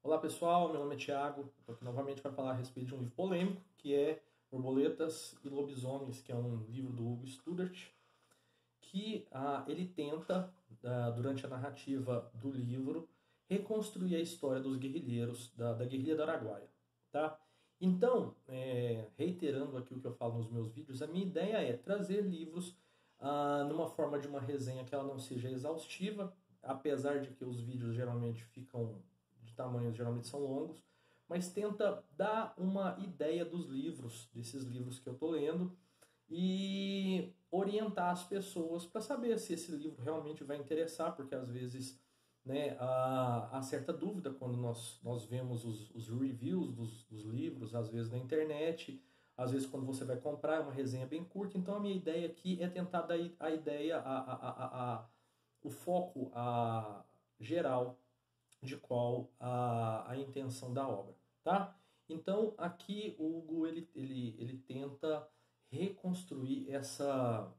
Olá pessoal, meu nome é Thiago, estou aqui novamente para falar a respeito de um livro polêmico, que é Borboletas e Lobisomens, que é um livro do Hugo Studart, que ele tenta, durante a narrativa do livro, reconstruir a história dos guerrilheiros, da guerrilha do Araguaia. Tá? Então, reiterando aqui o que eu falo nos meus vídeos, a minha ideia é trazer livros numa forma de uma resenha que ela não seja exaustiva, apesar de que os vídeos geralmente ficam de tamanhos, geralmente são longos, mas tenta dar uma ideia dos livros, desses livros que eu estou lendo, e orientar as pessoas para saber se esse livro realmente vai interessar, porque às vezes há certa dúvida quando nós vemos os reviews dos livros, às vezes na internet, às vezes quando você vai comprar, é uma resenha bem curta. Então a minha ideia aqui é tentar dar a ideia, o foco geral de qual a intenção da obra, tá? Então aqui o Hugo ele tenta reconstruir essa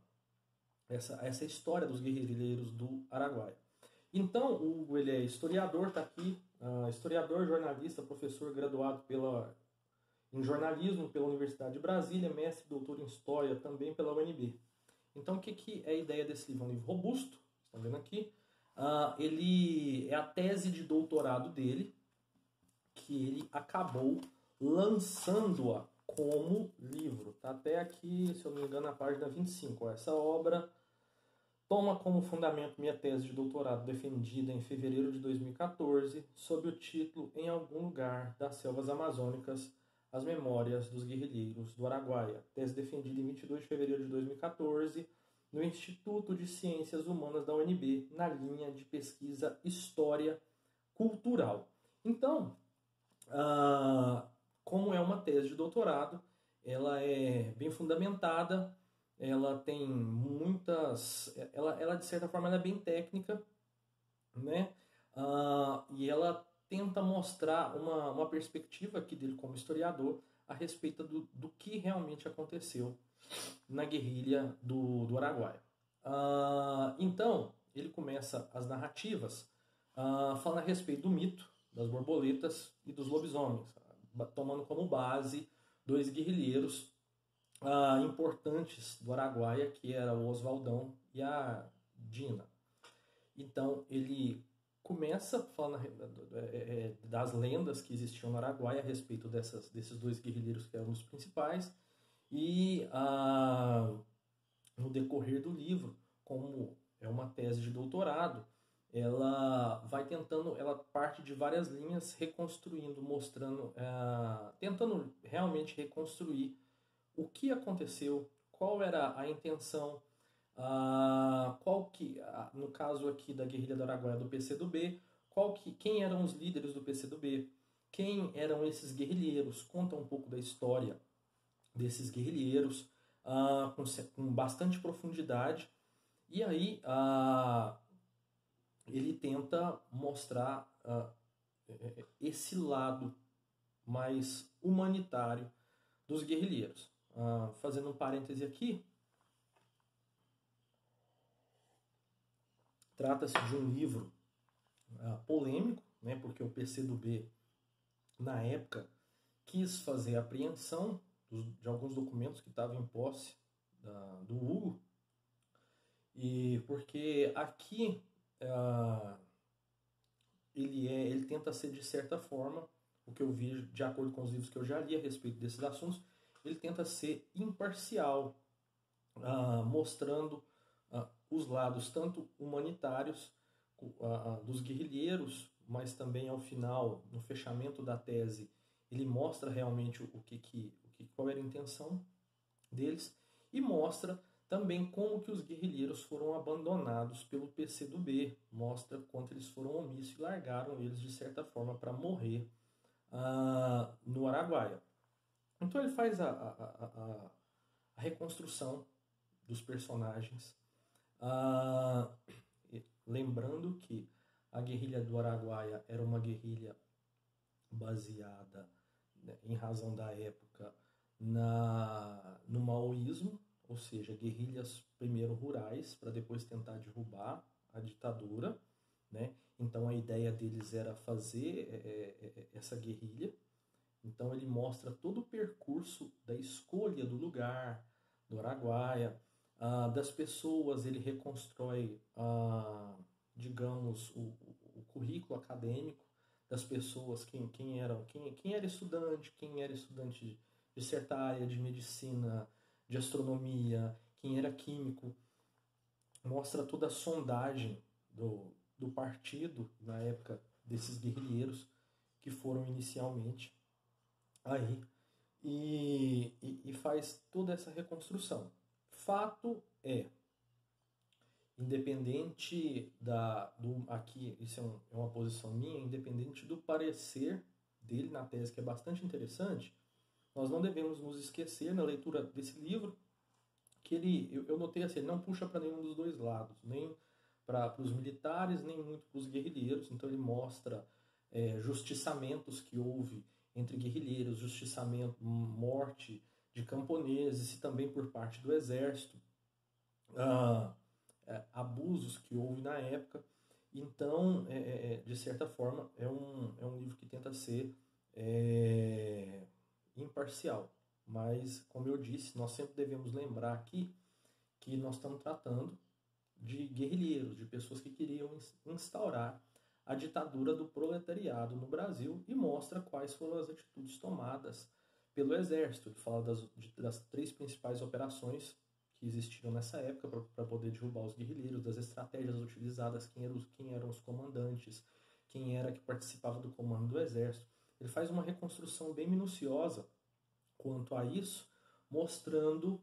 história dos guerrilheiros do Araguaia. Então o Hugo ele é historiador, tá aqui, historiador, jornalista, professor graduado em jornalismo pela Universidade de Brasília, mestre e doutor em história também pela UNB. Então o que é a ideia desse livro? É um livro robusto, estão vendo aqui. Ele é a tese de doutorado dele, que ele acabou lançando-a como livro. Tá até aqui, se eu não me engano, na página 25. Essa obra toma como fundamento minha tese de doutorado defendida em fevereiro de 2014, sob o título Em Algum Lugar das Selvas Amazônicas, as Memórias dos Guerrilheiros do Araguaia. Tese defendida em 22 de fevereiro de 2014, no Instituto de Ciências Humanas da UNB, na linha de pesquisa História Cultural. Então, como é uma tese de doutorado, ela é bem fundamentada, ela tem muitas... Ela de certa forma, ela é bem técnica, né? E ela tenta mostrar uma perspectiva aqui dele como historiador a respeito do que realmente aconteceu na guerrilha do Araguaia. Então, ele começa as narrativas falando a respeito do mito das borboletas e dos lobisomens, tomando como base dois guerrilheiros importantes do Araguaia, que era o Oswaldão e a Dina. Então, ele começa falando das lendas que existiam no Araguaia a respeito desses dois guerrilheiros que eram os principais, e no decorrer do livro, como é uma tese de doutorado, ela vai tentando, ela parte de várias linhas, reconstruindo, mostrando, tentando realmente reconstruir o que aconteceu, qual era a intenção, no caso aqui da guerrilha do Araguaia do PCdoB, quem eram os líderes do PCdoB, quem eram esses guerrilheiros, conta um pouco da história desses guerrilheiros, com bastante profundidade, e aí ele tenta mostrar esse lado mais humanitário dos guerrilheiros. Fazendo um parêntese aqui, trata-se de um livro polêmico, né, porque o PCdoB, na época, quis fazer a apreensão de alguns documentos que estavam em posse do Hugo, e porque aqui ele tenta ser, de certa forma, o que eu vi de acordo com os livros que eu já li a respeito desses assuntos, ele tenta ser imparcial, mostrando os lados tanto humanitários dos guerrilheiros, mas também ao final, no fechamento da tese, ele mostra realmente qual era a intenção deles, e mostra também como que os guerrilheiros foram abandonados pelo PCdoB, mostra quanto eles foram omissos e largaram eles de certa forma para morrer no Araguaia. Então ele faz a reconstrução dos personagens, lembrando que a guerrilha do Araguaia era uma guerrilha baseada, né, em razão da época, no maoísmo, ou seja, guerrilhas primeiro rurais para depois tentar derrubar a ditadura, né? Então a ideia deles era fazer essa guerrilha. Então ele mostra todo o percurso da escolha do lugar, do Araguaia, das pessoas. Ele reconstrói, digamos, o currículo acadêmico das pessoas, quem era estudante, quem era estudante de certa área de medicina, de astronomia, quem era químico. Mostra toda a sondagem do partido na época desses guerrilheiros que foram inicialmente aí e faz toda essa reconstrução. Fato é, independente aqui, isso é uma posição minha, independente do parecer dele na tese, que é bastante interessante, nós não devemos nos esquecer na leitura desse livro que eu notei assim, ele não puxa para nenhum dos dois lados, nem para os militares, nem muito para os guerrilheiros. Então ele mostra justiçamentos que houve entre guerrilheiros, justiçamento, morte de camponeses e também por parte do exército, abusos que houve na época. Então, de certa forma, é um livro que tenta ser imparcial. Mas, como eu disse, nós sempre devemos lembrar aqui que nós estamos tratando de guerrilheiros, de pessoas que queriam instaurar a ditadura do proletariado no Brasil, e mostra quais foram as atitudes tomadas pelo exército. Ele fala das 3 principais operações que existiram nessa época para poder derrubar os guerrilheiros, das estratégias utilizadas, quem eram os comandantes, quem era que participava do comando do exército. Ele faz uma reconstrução bem minuciosa quanto a isso, mostrando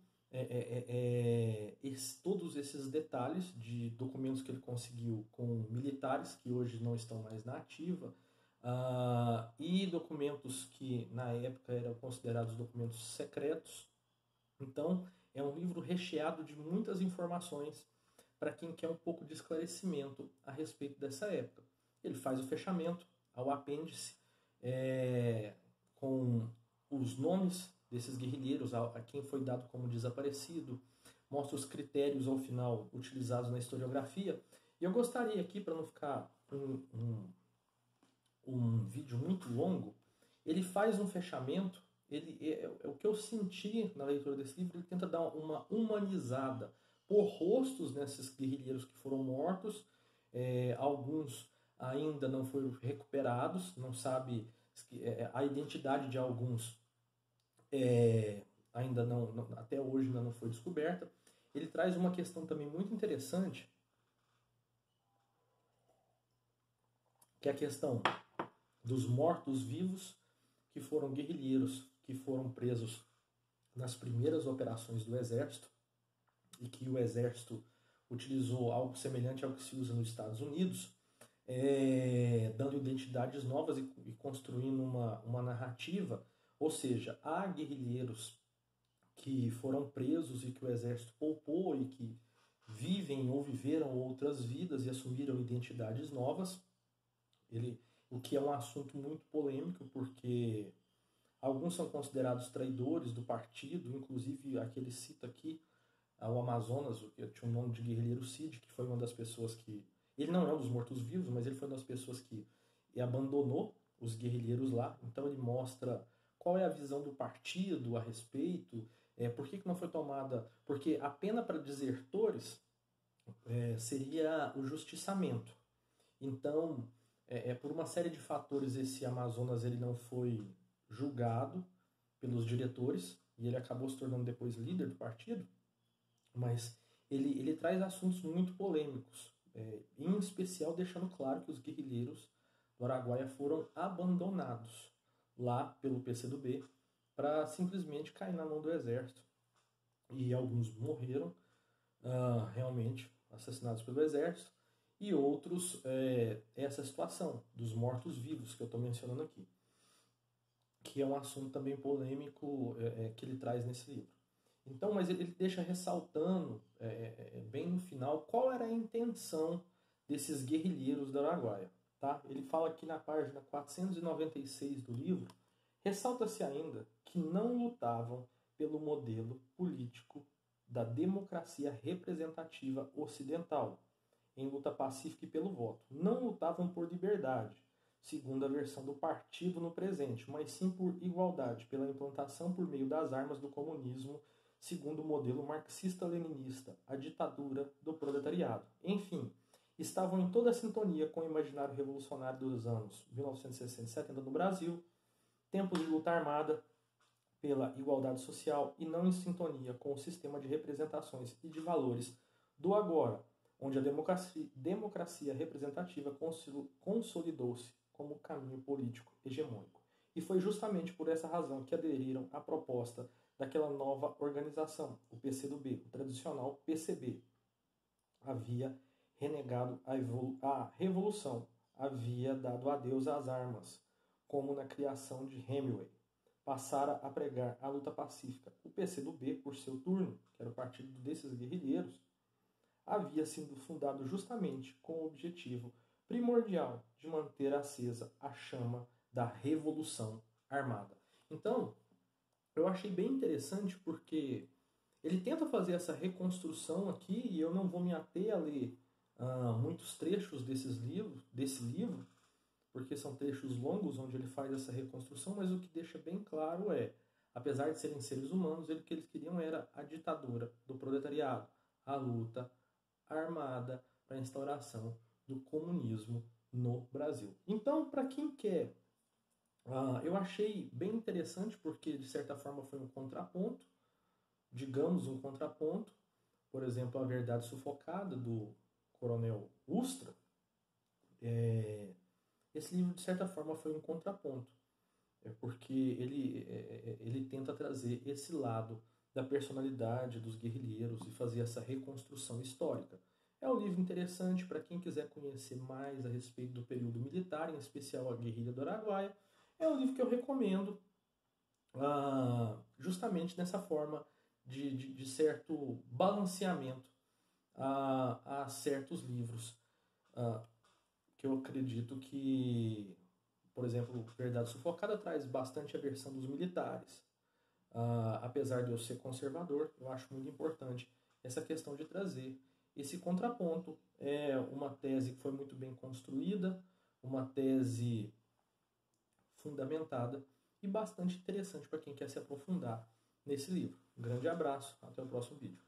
todos esses detalhes de documentos que ele conseguiu com militares que hoje não estão mais na ativa, e documentos que na época eram considerados documentos secretos. Então é um livro recheado de muitas informações para quem quer um pouco de esclarecimento a respeito dessa época. Ele faz o fechamento ao apêndice com os nomes desses guerrilheiros, a quem foi dado como desaparecido, mostra os critérios ao final utilizados na historiografia. E eu gostaria aqui, para não ficar um vídeo muito longo, ele faz um fechamento, o que eu senti na leitura desse livro, ele tenta dar uma humanizada por rostos nesses guerrilheiros que foram mortos, alguns ainda não foram recuperados, não sabe a identidade de alguns ainda até hoje ainda não foi descoberta. Ele traz uma questão também muito interessante, que é a questão dos mortos-vivos, que foram guerrilheiros que foram presos nas primeiras operações do exército, e que o exército utilizou algo semelhante ao que se usa nos Estados Unidos, dando identidades novas e construindo uma narrativa. Ou seja, há guerrilheiros que foram presos e que o exército poupou e que vivem ou viveram outras vidas e assumiram identidades novas. O que é um assunto muito polêmico, porque alguns são considerados traidores do partido, inclusive aquele cita aqui, o Amazonas, que tinha o nome de guerrilheiro Cid, que foi uma das pessoas que... Ele não é um dos mortos-vivos, mas ele foi uma das pessoas que abandonou os guerrilheiros lá. Então ele mostra qual é a visão do partido a respeito, por que não foi tomada... Porque a pena para desertores seria o justiçamento. Então, por uma série de fatores, esse Amazonas ele não foi julgado pelos diretores, e ele acabou se tornando depois líder do partido, mas ele traz assuntos muito polêmicos, em especial deixando claro que os guerrilheiros do Araguaia foram abandonados lá pelo PCdoB para simplesmente cair na mão do exército. E alguns morreram realmente assassinados pelo exército, e outros essa situação dos mortos-vivos que eu estou mencionando aqui, que é um assunto também polêmico que ele traz nesse livro. Então, mas ele deixa ressaltando bem no final qual era a intenção desses guerrilheiros da Araguaia. Tá? Ele fala aqui na página 496 do livro, ressalta-se ainda que não lutavam pelo modelo político da democracia representativa ocidental, em luta pacífica e pelo voto. Não lutavam por liberdade, segundo a versão do partido no presente, mas sim por igualdade, pela implantação por meio das armas do comunismo, segundo o modelo marxista-leninista, a ditadura do proletariado. Enfim, estavam em toda a sintonia com o imaginário revolucionário dos anos 1960 e 70 no Brasil, tempos de luta armada pela igualdade social e não em sintonia com o sistema de representações e de valores do agora, onde a democracia representativa consolidou-se como caminho político hegemônico. E foi justamente por essa razão que aderiram à proposta daquela nova organização, o PCdoB, o tradicional PCB. Havia renegado a revolução, havia dado adeus às armas, como na criação de Hemingway. Passara a pregar a luta pacífica. O PCdoB, por seu turno, que era o partido desses guerrilheiros, havia sido fundado justamente com o objetivo primordial de manter acesa a chama da Revolução Armada. Então, eu achei bem interessante porque ele tenta fazer essa reconstrução aqui, e eu não vou me ater a ler muitos trechos desse livro, porque são trechos longos onde ele faz essa reconstrução, mas o que deixa bem claro é, apesar de serem seres humanos, o que eles queriam era a ditadura do proletariado, a luta armada para a instauração do comunismo no Brasil. Então, para quem quer, eu achei bem interessante porque, de certa forma, foi um contraponto, digamos um contraponto, por exemplo, A Verdade Sufocada, do Coronel Ustra. Esse livro, de certa forma, foi um contraponto, porque ele tenta trazer esse lado da personalidade dos guerrilheiros e fazer essa reconstrução histórica. É um livro interessante para quem quiser conhecer mais a respeito do período militar, em especial a guerrilha do Araguaia. É um livro que eu recomendo justamente nessa forma de certo balanceamento a certos livros que eu acredito que, por exemplo, Verdade Sufocada traz bastante a versão dos militares. Apesar de eu ser conservador, eu acho muito importante essa questão de trazer esse contraponto. É uma tese que foi muito bem construída, uma tese fundamentada e bastante interessante para quem quer se aprofundar nesse livro. Um grande abraço, até o próximo vídeo.